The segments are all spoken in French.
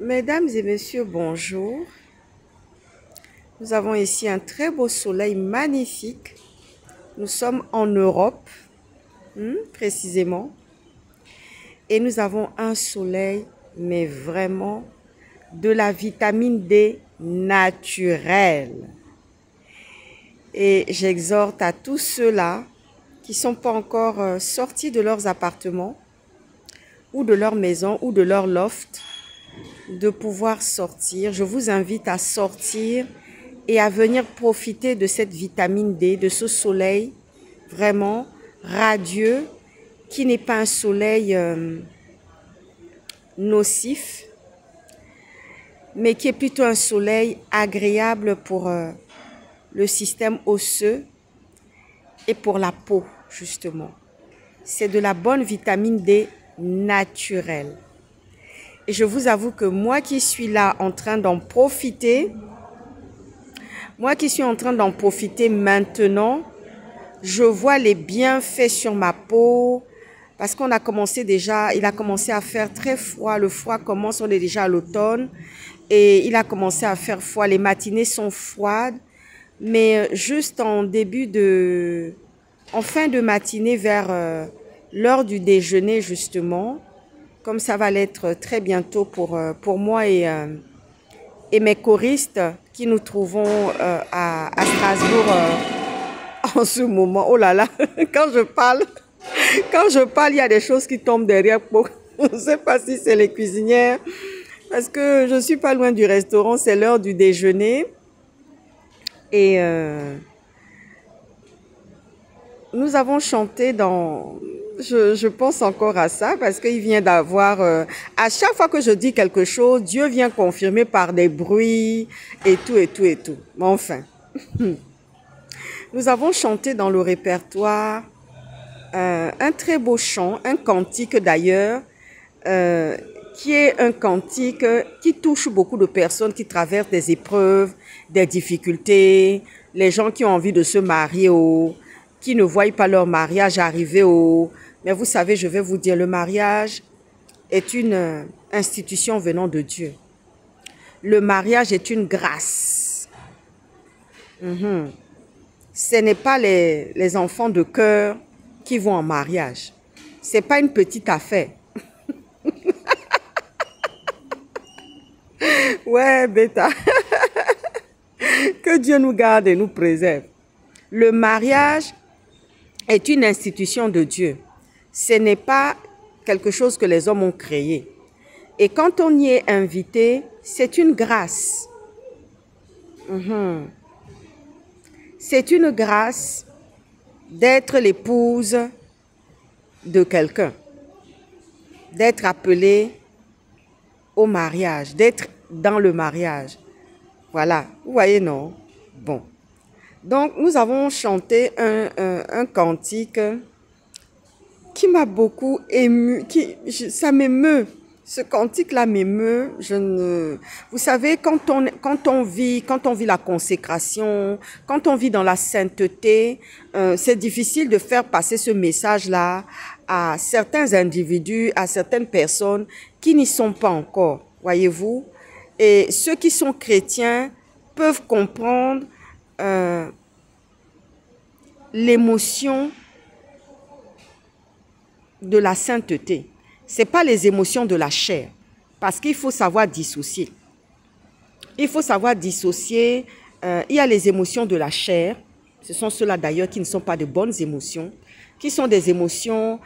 Mesdames et messieurs, bonjour. Nous avons ici un très beau soleil magnifique. Nous sommes en Europe, précisément. Et nous avons un soleil, mais vraiment de la vitamine D naturelle. Et j'exhorte à tous ceux-là qui ne sont pas encore sortis de leurs appartements ou de leur maison ou de leur loft de pouvoir sortir. Je vous invite à sortir et à venir profiter de cette vitamine D, de ce soleil vraiment radieux, qui n'est pas un soleil nocif, mais qui est plutôt un soleil agréable pour le système osseux et pour la peau, justement. C'est de la bonne vitamine D naturelle. Et je vous avoue que moi qui suis là en train d'en profiter, maintenant, je vois les bienfaits sur ma peau parce qu'on a commencé déjà, il a commencé à faire très froid. Le froid commence, on est déjà à l'automne et il a commencé à faire froid. Les matinées sont froides, mais juste en fin de matinée vers l'heure du déjeuner justement, comme ça va l'être très bientôt pour moi et mes choristes qui nous trouvons à Strasbourg en ce moment. Oh là là, quand je parle, il y a des choses qui tombent derrière. Je ne sais pas si c'est les cuisinières, parce que je ne suis pas loin du restaurant, c'est l'heure du déjeuner. Et nous avons chanté dans... Je pense encore à ça parce qu'il vient d'avoir... à chaque fois que je dis quelque chose, Dieu vient confirmer par des bruits et tout, et tout, et tout. Mais enfin, nous avons chanté dans le répertoire un très beau chant, un cantique d'ailleurs, qui est un cantique qui touche beaucoup de personnes qui traversent des épreuves, des difficultés, les gens qui ont envie de se marier qui ne voient pas leur mariage arriver Mais vous savez, je vais vous dire, le mariage est une institution venant de Dieu. Le mariage est une grâce. Ce n'est pas les enfants de cœur qui vont en mariage. Ce n'est pas une petite affaire. Ouais, bêta. Que Dieu nous garde et nous préserve. Le mariage est une institution de Dieu. Ce n'est pas quelque chose que les hommes ont créé. Et quand on y est invité, c'est une grâce. C'est une grâce d'être l'épouse de quelqu'un, d'être appelée au mariage, d'être dans le mariage. Voilà, vous voyez, non? Bon. Donc, nous avons chanté un cantique qui m'a beaucoup ému, ça m'émeut. Ce cantique-là m'émeut. Vous savez, quand on vit la consécration, quand on vit dans la sainteté, c'est difficile de faire passer ce message-là à certains individus, à certaines personnes qui n'y sont pas encore, voyez-vous. Et ceux qui sont chrétiens peuvent comprendre l'émotion de la sainteté. Ce n'est pas les émotions de la chair, parce qu'il faut savoir dissocier. Il faut savoir dissocier. Il y a les émotions de la chair. Ce sont ceux-là d'ailleurs qui ne sont pas de bonnes émotions, qui sont des émotions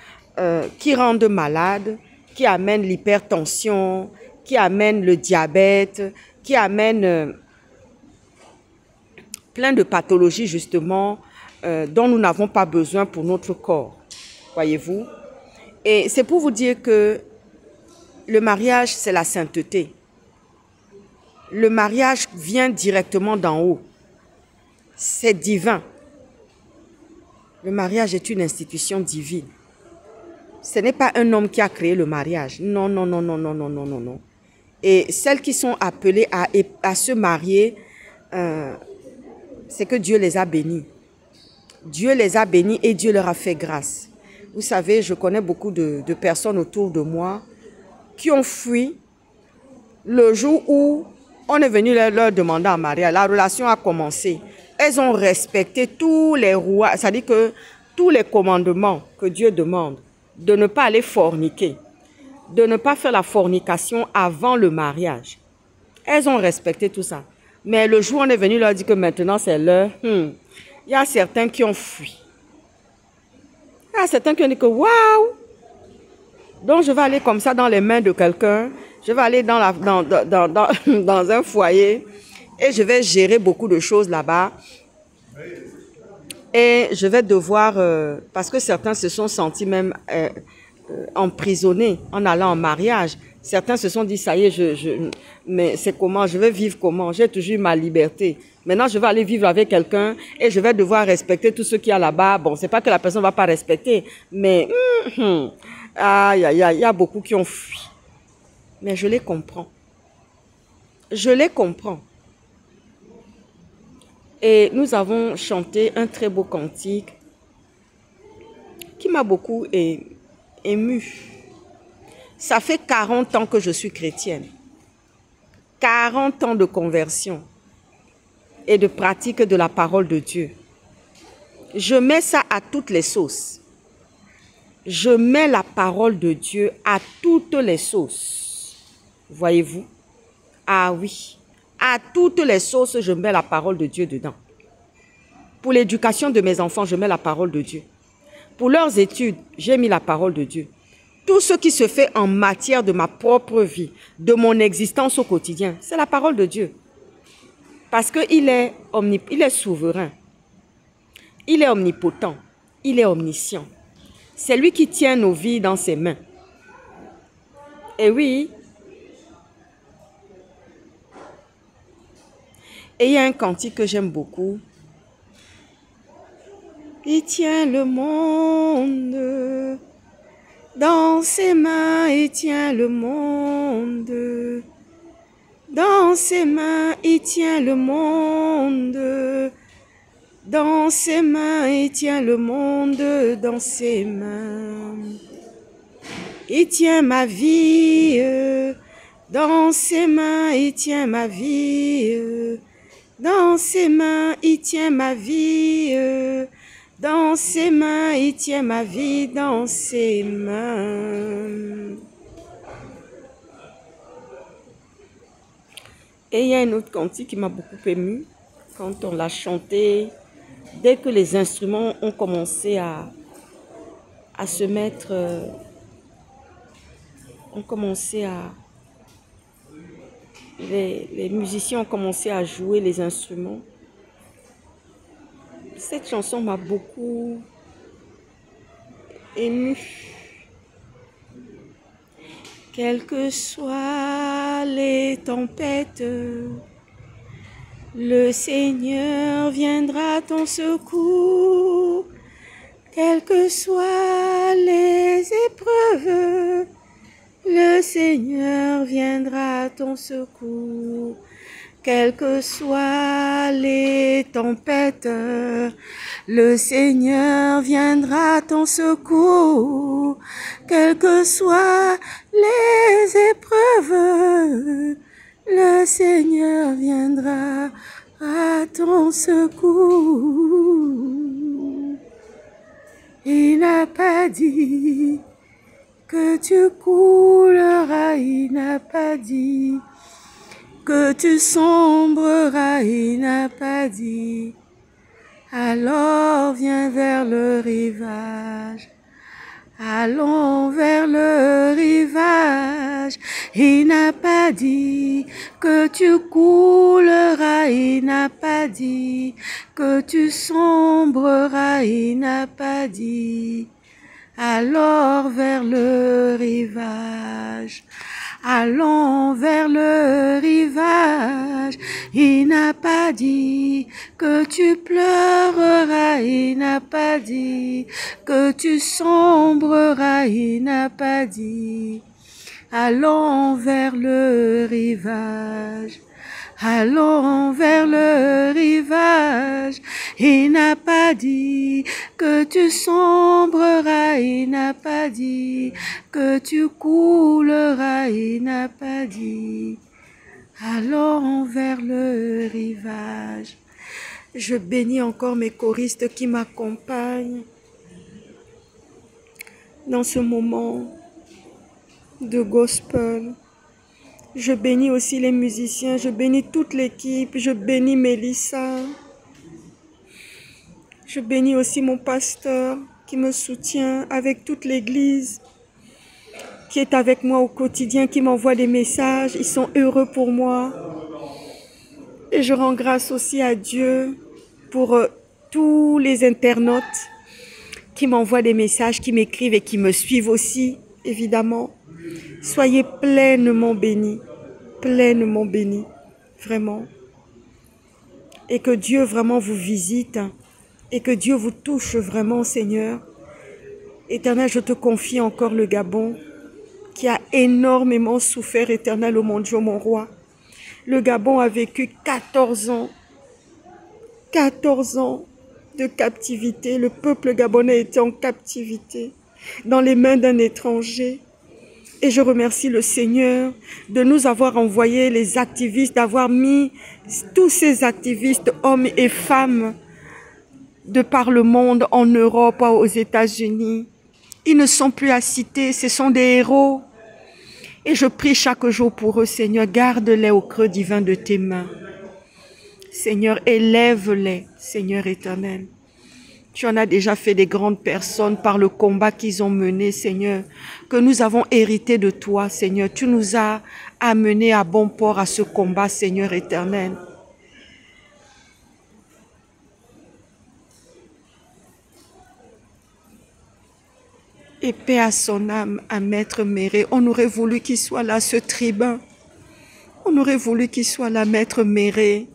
qui rendent malade, qui amènent l'hypertension, qui amènent le diabète, qui amènent plein de pathologies justement dont nous n'avons pas besoin pour notre corps. Voyez-vous? Et c'est pour vous dire que le mariage, c'est la sainteté. Le mariage vient directement d'en haut. C'est divin. Le mariage est une institution divine. Ce n'est pas un homme qui a créé le mariage. Non, non, non, non, non, non, non, non, non. Et celles qui sont appelées à se marier, c'est que Dieu les a bénies. Dieu les a bénies et Dieu leur a fait grâce. Vous savez, je connais beaucoup de personnes autour de moi qui ont fui Le jour où on est venu leur demander en mariage, la relation a commencé. Elles ont respecté tous les rouages, c'est-à-dire que tous les commandements que Dieu demande, de ne pas aller forniquer, de ne pas faire la fornication avant le mariage. Elles ont respecté tout ça. Mais le jour où on est venu leur dire que maintenant c'est l'heure, il y a certains qui ont fui. Il y a certains qui ont dit que waouh! Donc je vais aller comme ça dans les mains de quelqu'un, je vais aller dans un foyer et je vais gérer beaucoup de choses là-bas. Et je vais devoir, parce que certains se sont sentis même emprisonnés en allant en mariage. Certains se sont dit, ça y est, mais c'est comment, je vais vivre comment? J'ai toujours eu ma liberté. Maintenant, je vais aller vivre avec quelqu'un et je vais devoir respecter tout ce qu'il y a là-bas. Bon, c'est pas que la personne ne va pas respecter, mais aïe, aïe, aïe, il y a beaucoup qui ont fui. Mais je les comprends. Je les comprends. Et nous avons chanté un très beau cantique qui m'a beaucoup ému. Ça fait 40 ans que je suis chrétienne. 40 ans de conversion et de pratique de la parole de Dieu. Je mets ça à toutes les sauces. Je mets la parole de Dieu à toutes les sauces. Voyez-vous? Ah oui. À toutes les sauces, je mets la parole de Dieu dedans. Pour l'éducation de mes enfants, je mets la parole de Dieu. Pour leurs études, j'ai mis la parole de Dieu. Tout ce qui se fait en matière de ma propre vie, de mon existence au quotidien, c'est la parole de Dieu. Parce qu'il est souverain. Il est omnipotent. Il est omniscient. C'est lui qui tient nos vies dans ses mains. Et oui. Et il y a un cantique que j'aime beaucoup. Il tient le monde dans ses mains, il tient le monde. Dans ses mains, il tient le monde. Dans ses mains, il tient le monde dans ses mains. Il tient ma vie. Dans ses mains, il tient ma vie. Dans ses mains, il tient ma vie. Dans ses mains, il tient ma vie dans ses mains. Et il y a un autre cantique qui m'a beaucoup ému quand on l'a chanté. Dès que les instruments ont commencé à se mettre, les musiciens ont commencé à jouer les instruments. Cette chanson m'a beaucoup émue. Quelles que soient les tempêtes, le Seigneur viendra à ton secours. Quelles que soient les épreuves, le Seigneur viendra à ton secours. Quelles que soient les tempêtes, le Seigneur viendra à ton secours. Quelles que soient les épreuves, le Seigneur viendra à ton secours. Il n'a pas dit que tu couleras, il n'a pas dit que tu sombreras, il n'a pas dit. Alors viens vers le rivage. Allons vers le rivage. Il n'a pas dit que tu couleras, il n'a pas dit que tu sombreras, il n'a pas dit. Alors vers le rivage. Allons vers le rivage. Il n'a pas dit que tu pleureras, il n'a pas dit que tu sombreras, il n'a pas dit. Allons vers le rivage. Allons vers le rivage. Il n'a pas dit que tu sombreras, il n'a pas dit que tu couleras, il n'a pas dit. Allons vers le rivage. Je bénis encore mes choristes qui m'accompagnent dans ce moment de gospel. Je bénis aussi les musiciens, je bénis toute l'équipe, je bénis Mélissa. Je bénis aussi mon pasteur qui me soutient avec toute l'église, qui est avec moi au quotidien, qui m'envoie des messages. Ils sont heureux pour moi. Et je rends grâce aussi à Dieu pour tous les internautes qui m'envoient des messages, qui m'écrivent et qui me suivent aussi, évidemment. Soyez pleinement bénis, vraiment. Et que Dieu vraiment vous visite et que Dieu vous touche vraiment, Seigneur. Éternel, je te confie encore le Gabon qui a énormément souffert, Éternel, oh mon Dieu, mon roi. Le Gabon a vécu 14 ans de captivité. Le peuple gabonais était en captivité dans les mains d'un étranger. Et je remercie le Seigneur de nous avoir envoyé les activistes, d'avoir mis tous ces activistes, hommes et femmes, de par le monde, en Europe, aux États-Unis. Ils ne sont plus à citer, ce sont des héros. Et je prie chaque jour pour eux, Seigneur, garde-les au creux divin de tes mains. Seigneur, élève-les, Seigneur éternel. Tu en as déjà fait des grandes personnes par le combat qu'ils ont mené, Seigneur, que nous avons hérité de toi, Seigneur. Tu nous as amenés à bon port à ce combat, Seigneur éternel. Et paix à son âme, à Maître Méré. On aurait voulu qu'il soit là, ce tribun. On aurait voulu qu'il soit là, Maître Méré.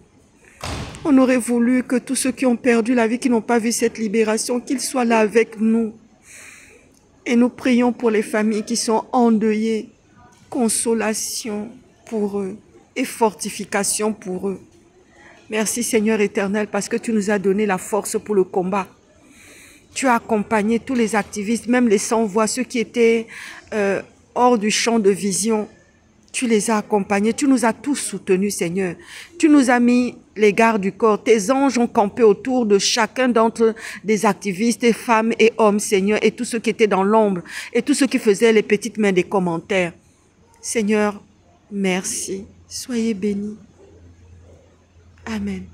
On aurait voulu que tous ceux qui ont perdu la vie, qui n'ont pas vu cette libération, qu'ils soient là avec nous. Et nous prions pour les familles qui sont endeuillées. Consolation pour eux et fortification pour eux. Merci Seigneur éternel parce que tu nous as donné la force pour le combat. Tu as accompagné tous les activistes, même les sans-voix, ceux qui étaient hors du champ de vision. Tu les as accompagnés, tu nous as tous soutenus, Seigneur. Tu nous as mis les gardes du corps. Tes anges ont campé autour de chacun d'entre des activistes, des femmes et hommes, Seigneur, et tous ceux qui étaient dans l'ombre, et tous ceux qui faisaient les petites mains des commentaires. Seigneur, merci. Soyez bénis. Amen.